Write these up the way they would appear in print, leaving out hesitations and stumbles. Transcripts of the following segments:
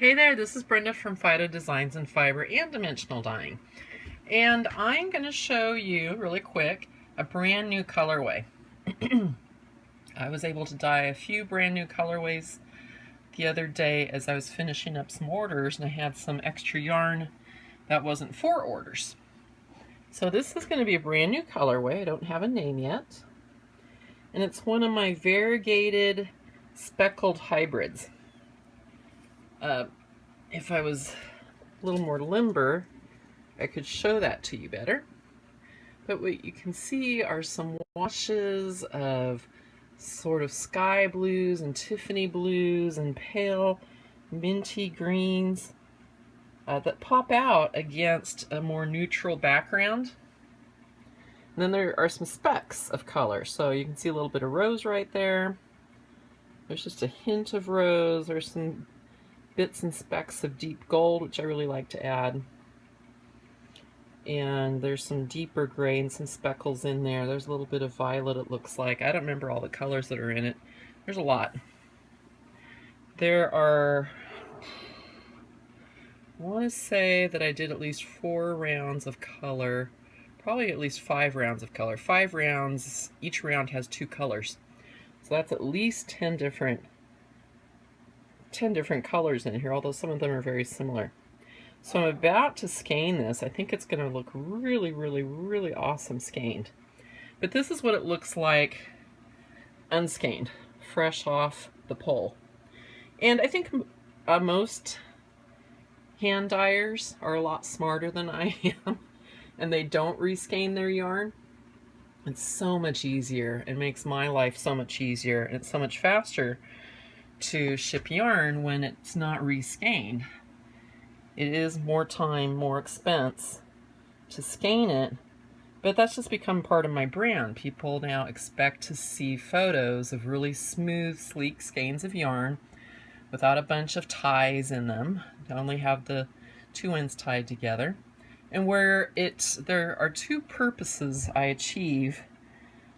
Hey there, this is Brenda from Phydeaux Designs in Fiber and Dimensional Dyeing. And I'm going to show you really quick a brand new colorway. I was able to dye a few brand new colorways the other day as I was finishing up some orders, and I had some extra yarn that wasn't for orders. So this is going to be a brand new colorway. I don't have a name yet. And it's one of my variegated speckled hybrids. If I was a little more limber, I could show that to you better. But what you can see are some washes of sort of sky blues and Tiffany blues and pale minty greens that pop out against a more neutral background. And then there are some specks of color. So you can see a little bit of rose right there. There's just a hint of rose. There's some bits and specks of deep gold, which I really like to add. And there's some deeper gray and some speckles in there. There's a little bit of violet, it looks like. I don't remember all the colors that are in it. There's a lot. There are, I want to say that I did at least 4 rounds of color, probably at least 5 rounds of color. 5 rounds, each round has 2 colors. So that's at least 10 different colors in here, although some of them are very similar. So I'm about to skein this. I think it's going to look really, really, really awesome skeined. But this is what it looks like unskeined, fresh off the pole. And I think most hand dyers are a lot smarter than I am, and they don't reskein their yarn. It's so much easier. It makes my life so much easier, and it's so much faster to ship yarn when it's not reskeined. It is more time, more expense to skein it, but that's just become part of my brand. People now expect to see photos of really smooth, sleek skeins of yarn without a bunch of ties in them. They only have the 2 ends tied together. And where there are 2 purposes I achieve,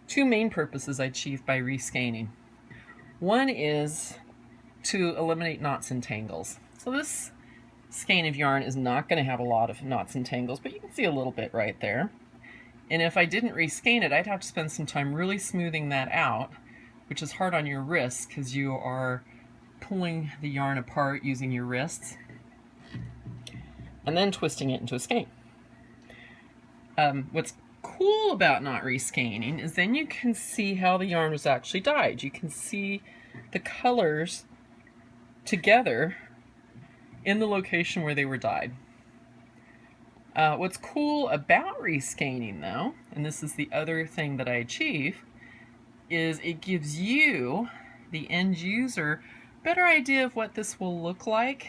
2 main purposes I achieve by reskeining. One is to eliminate knots and tangles. So this skein of yarn is not going to have a lot of knots and tangles, but you can see a little bit right there. And if I didn't reskein it, I'd have to spend some time really smoothing that out, which is hard on your wrists because you are pulling the yarn apart using your wrists and then twisting it into a skein. What's cool about not reskeining is then you can see how the yarn was actually dyed. You can see the colors together in the location where they were dyed. What's cool about reskeining, though, and this is the other thing that I achieve, is it gives you, the end user, a better idea of what this will look like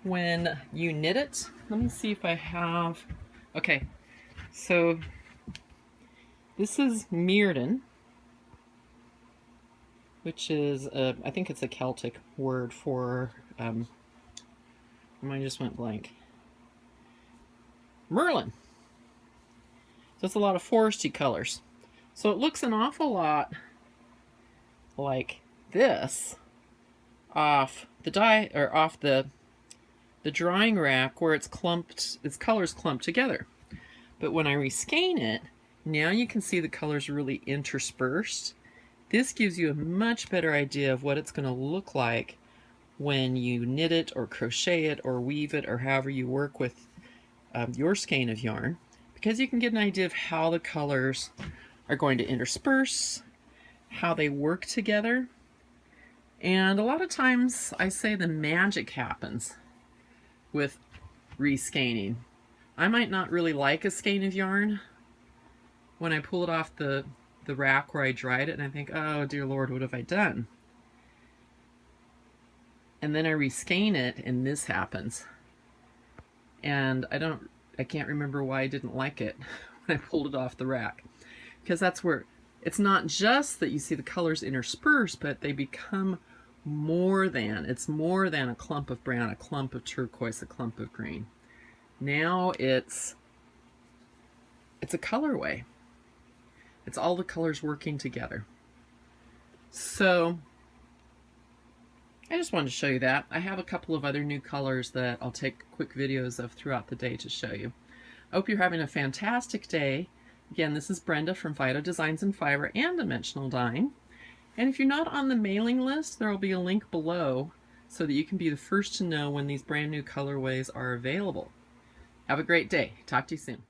when you knit it. Let me see if I have, okay, so this is Mirden, which is, I think it's a Celtic word for, mine just went blank. Merlin. So it's a lot of foresty colors. So it looks an awful lot like this off the dye, or off the drying rack where it's colors clumped together. But when I reskein it, now you can see the colors really interspersed. This gives you a much better idea of what it's going to look like when you knit it or crochet it or weave it or however you work with your skein of yarn, because you can get an idea of how the colors are going to intersperse, how they work together. And a lot of times I say the magic happens with reskeining. I might not really like a skein of yarn when I pull it off the rack where I dried it and I think, oh dear Lord, what have I done? And then I reskein it and this happens. And I can't remember why I didn't like it when I pulled it off the rack. Because that's where, it's not just that you see the colors intersperse, but they become it's more than a clump of brown, a clump of turquoise, a clump of green. Now it's a colorway. It's all the colors working together. So I just wanted to show you that. I have a couple of other new colors that I'll take quick videos of throughout the day to show you. I hope you're having a fantastic day. Again, this is Brenda from Phydeaux Designs in Fiber and Dimensional Dyeing. And if you're not on the mailing list, there will be a link below so that you can be the first to know when these brand new colorways are available. Have a great day. Talk to you soon.